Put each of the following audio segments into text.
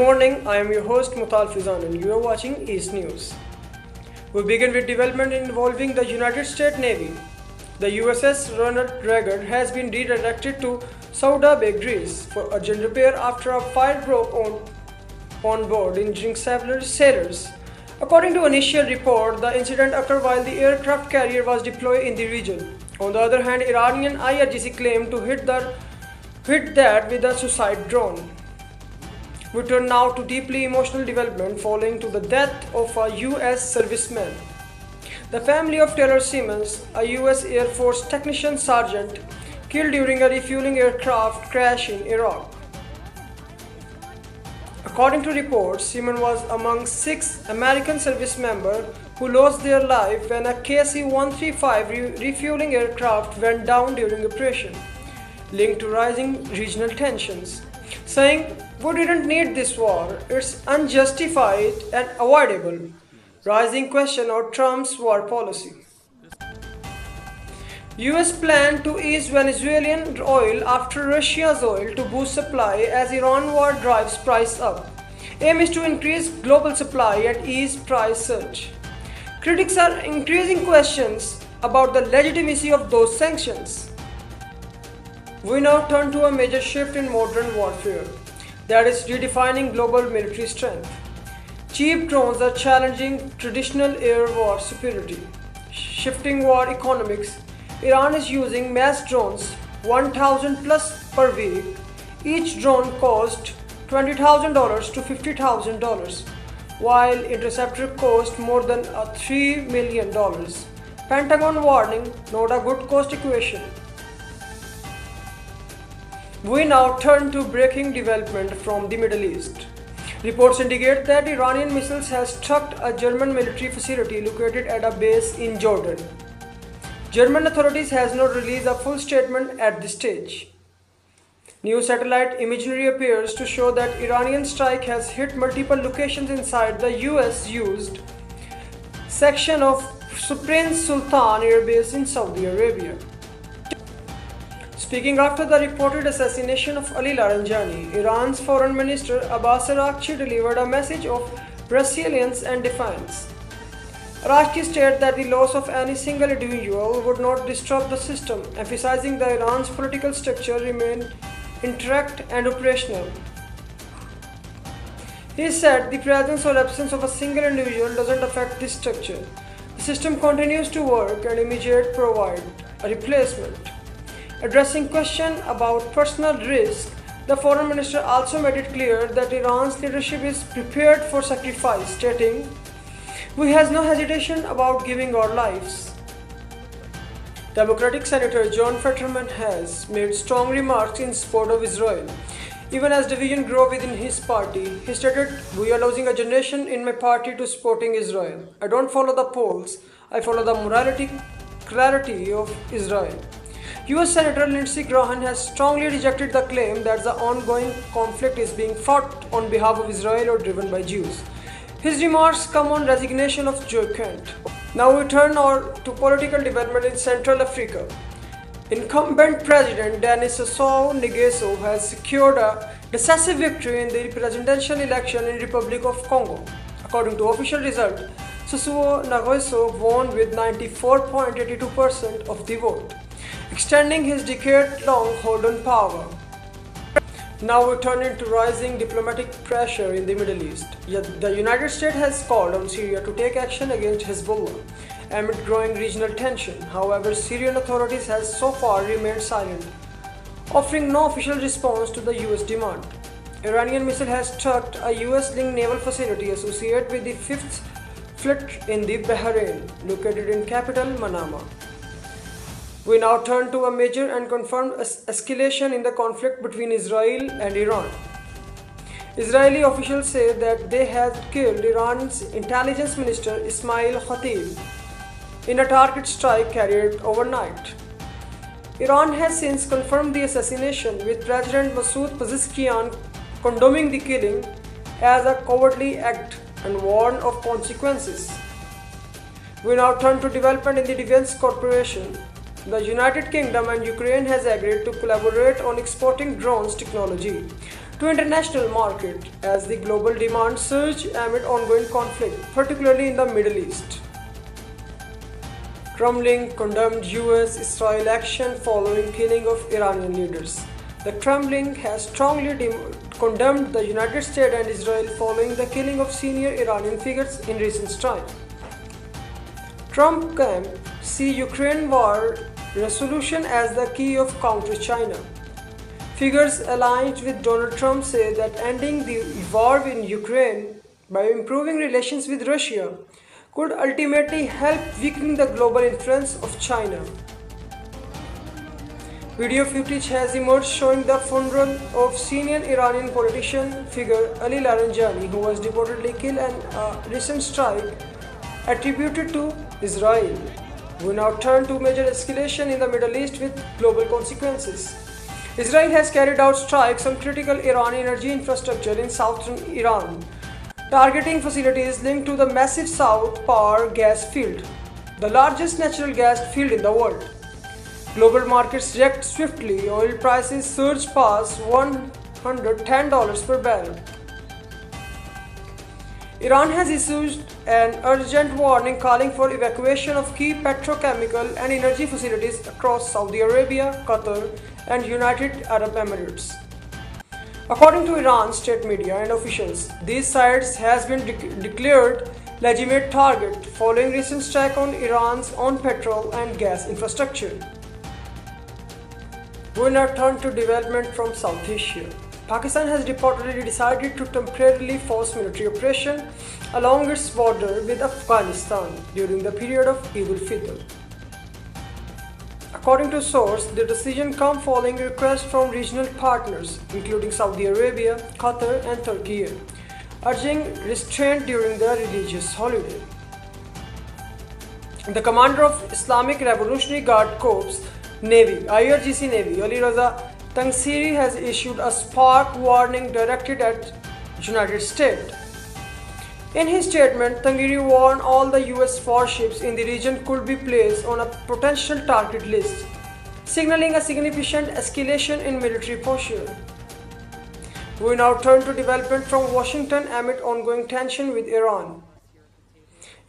morning, I am your host Mutal Fizan and you are watching East News. We begin with development involving the United States Navy. The USS Ronald Reagan has been redirected to Saudi, Greece for urgent repair after a fire broke on board, injuring several sailors. According to initial report, the incident occurred while the aircraft carrier was deployed in the region. On the other hand, Iranian IRGC claimed to hit that with a suicide drone. We turn now to deeply emotional development following to the death of a US serviceman. The family of Taylor Simmons, a US Air Force technician sergeant, killed during a refueling aircraft crash in Iraq. According to reports, Simmons was among 6 American service members who lost their life when a KC-135 refueling aircraft went down during operation, linked to rising regional tensions, saying, "We didn't need this war, it's unjustified and avoidable," raising question of Trump's war policy. US plan to ease Venezuelan oil after Russia's oil to boost supply as Iran war drives price up. Aim is to increase global supply and ease price surge. Critics are increasing questions about the legitimacy of those sanctions. We now turn to a major shift in modern warfare, that is redefining global military strength. Cheap drones are challenging traditional air war superiority. Shifting war economics, Iran is using mass drones, 1,000 plus per week. Each drone costs $20,000 to $50,000, while interceptor cost more than $3 million. Pentagon warning, not a good cost equation. We now turn to breaking development from the Middle East. Reports indicate that Iranian missiles have struck a German military facility located at a base in Jordan. German authorities have not released a full statement at this stage. New satellite imagery appears to show that Iranian strike has hit multiple locations inside the US-used section of Prince Sultan Air Base in Saudi Arabia. Speaking after the reported assassination of Ali Laranjani, Iran's Foreign Minister Abbas Araghchi delivered a message of resilience and defiance. Araghchi stated that the loss of any single individual would not disrupt the system, emphasizing that Iran's political structure remained intact and operational. He said the presence or absence of a single individual doesn't affect this structure. The system continues to work and immediately provide a replacement. Addressing question about personal risk, the foreign minister also made it clear that Iran's leadership is prepared for sacrifice, stating, "We have no hesitation about giving our lives." Democratic Senator John Fetterman has made strong remarks in support of Israel. Even as division grows within his party, he stated, "We are losing a generation in my party to supporting Israel. I don't follow the polls, I follow the morality clarity of Israel." US Senator Lindsey Graham has strongly rejected the claim that the ongoing conflict is being fought on behalf of Israel or driven by Jews. His remarks come on resignation of Joe Kent. Now we turn to political development in Central Africa. Incumbent President Denis Sassou Nguesso has secured a decisive victory in the presidential election in Republic of Congo. According to official results, Sassou Nguesso won with 94.82% of the vote, extending his decade-long hold on power. Now we turn into rising diplomatic pressure in the Middle East. Yet the United States has called on Syria to take action against Hezbollah amid growing regional tension. However, Syrian authorities have so far remained silent, offering no official response to the US demand. Iranian missile has struck a US-linked naval facility associated with the 5th Fleet in the Bahrain, located in capital Manama. We now turn to a major and confirmed escalation in the conflict between Israel and Iran. Israeli officials say that they had killed Iran's intelligence minister Ismail Khatib in a target strike carried overnight. Iran has since confirmed the assassination, with President Masoud Pezeshkian condoning the killing as a cowardly act and warned of consequences. We now turn to development in the Defense Corporation. The United Kingdom and Ukraine has agreed to collaborate on exporting drones technology to international market as the global demand surge amid ongoing conflict, particularly in the Middle East. Kremlin condemned US-Israel action following killing of Iranian leaders. The Kremlin has strongly condemned the United States and Israel following the killing of senior Iranian figures in recent time. Trump camp see Ukraine war resolution as the key of counter China. Figures aligned with Donald Trump say that ending the war in Ukraine by improving relations with Russia could ultimately help weaken the global influence of China. Video footage has emerged showing the funeral of senior Iranian politician figure Ali Laranjani, who was reportedly killed in a recent strike attributed to Israel. We now turn to major escalation in the Middle East with global consequences. Israel has carried out strikes on critical Iranian energy infrastructure in southern Iran, targeting facilities linked to the massive South Par gas field, the largest natural gas field in the world. Global markets react swiftly. Oil prices surged past $110 per barrel. Iran has issued an urgent warning calling for evacuation of key petrochemical and energy facilities across Saudi Arabia, Qatar, and United Arab Emirates. According to Iran's state media and officials, these sites has been declared legitimate target following recent strike on Iran's own petrol and gas infrastructure. We now turn to development from South Asia. Pakistan has reportedly decided to temporarily force military operation along its border with Afghanistan during the period of Eid al-Fitr. According to sources, the decision comes following requests from regional partners, including Saudi Arabia, Qatar, and Turkey, urging restraint during the religious holiday. The commander of Islamic Revolutionary Guard Corps Navy, IRGC Navy, Ali Raza Tangsiri, has issued a spark warning directed at United States. In his statement, Tangsiri warned all the US warships in the region could be placed on a potential target list, signaling a significant escalation in military posture. We now turn to development from Washington amid ongoing tension with Iran.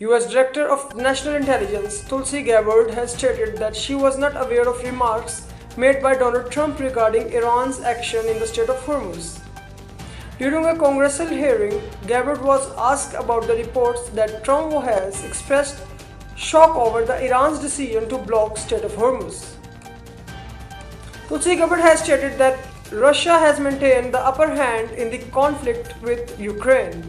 US Director of National Intelligence Tulsi Gabbard has stated that she was not aware of remarks made by Donald Trump regarding Iran's action in the Strait of Hormuz. During a congressional hearing, Gabbard was asked about the reports that Trump has expressed shock over the Iran's decision to block Strait of Hormuz. Tulsi Gabbard has stated that Russia has maintained the upper hand in the conflict with Ukraine.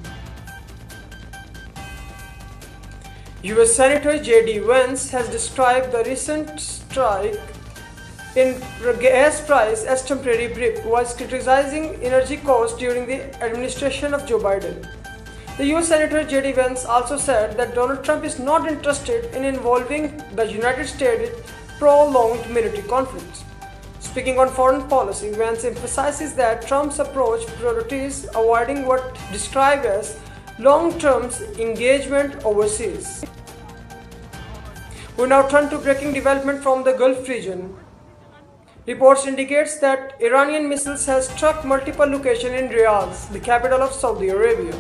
US Senator J.D. Vance has described the recent strike in gas price as temporary blip, whilst criticizing energy costs during the administration of Joe Biden. The US Senator J.D. Vance also said that Donald Trump is not interested in involving the United States in prolonged military conflicts. Speaking on foreign policy, Vance emphasizes that Trump's approach prioritizes avoiding what described as long-term engagement overseas. We now turn to breaking development from the Gulf region. Reports indicates that Iranian missiles has struck multiple locations in Riyadh, the capital of Saudi Arabia.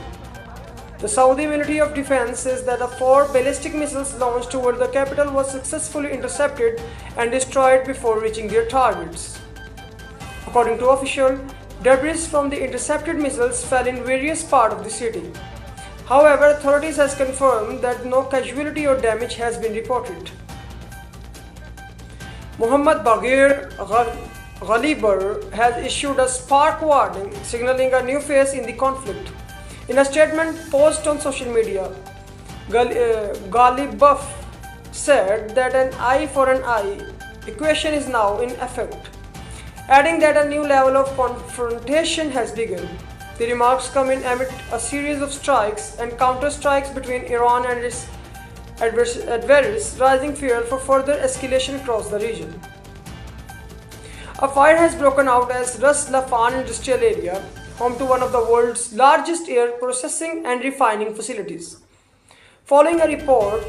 The Saudi Ministry of Defense says that the 4 ballistic missiles launched toward the capital was successfully intercepted and destroyed before reaching their targets. According to officials, debris from the intercepted missiles fell in various parts of the city. However, authorities has confirmed that no casualty or damage has been reported. Mohammad Baghir Ghalibar has issued a spark warning, signaling a new phase in the conflict. In a statement posted on social media, Ghalibaf said that an eye for an eye equation is now in effect, adding that a new level of confrontation has begun. The remarks come in amid a series of strikes and counter-strikes between Iran and its adversaries, raising fear for further escalation across the region. A fire has broken out at Ras Laffan industrial area, home to one of the world's largest air processing and refining facilities. Following a report,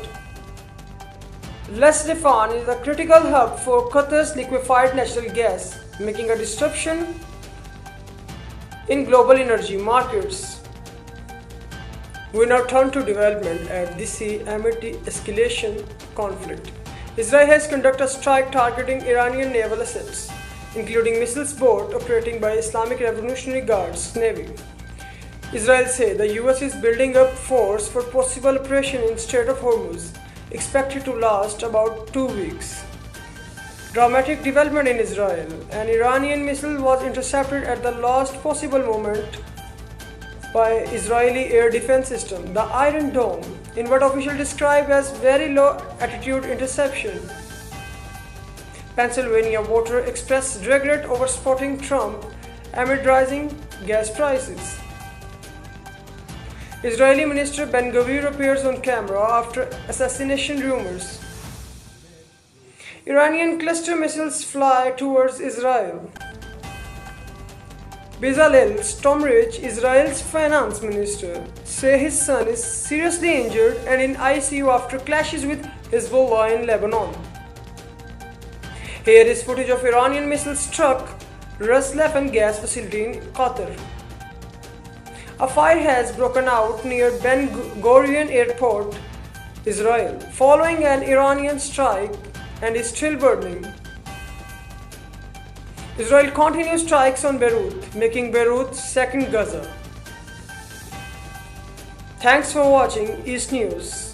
Ras Laffan is a critical hub for Qatar's liquefied natural gas, making a disruption in global energy markets. We now turn to development at the sea amid the escalation conflict. Israel has conducted a strike targeting Iranian naval assets, including missiles boat operating by Islamic Revolutionary Guards Navy. Israel says the US is building up force for possible operation in Strait of Hormuz, expected to last about 2 weeks. Dramatic development in Israel. An Iranian missile was intercepted at the last possible moment by Israeli air defense system, the Iron Dome, in what officials describe as very low altitude interception. Pennsylvania voter expressed regret over spotting Trump amid rising gas prices. Israeli Minister Ben Gurion appears on camera after assassination rumors. Iranian cluster missiles fly towards Israel. Bezalel Smotrich, Israel's finance minister, says his son is seriously injured and in ICU after clashes with Hezbollah in Lebanon. Here is footage of Iranian missile struck Ras Laffan gas facility in Qatar. A fire has broken out near Ben Gurion Airport, Israel, following an Iranian strike and is still burning. Israel continues strikes on Beirut, making Beirut second Gaza. Thanks for watching East News.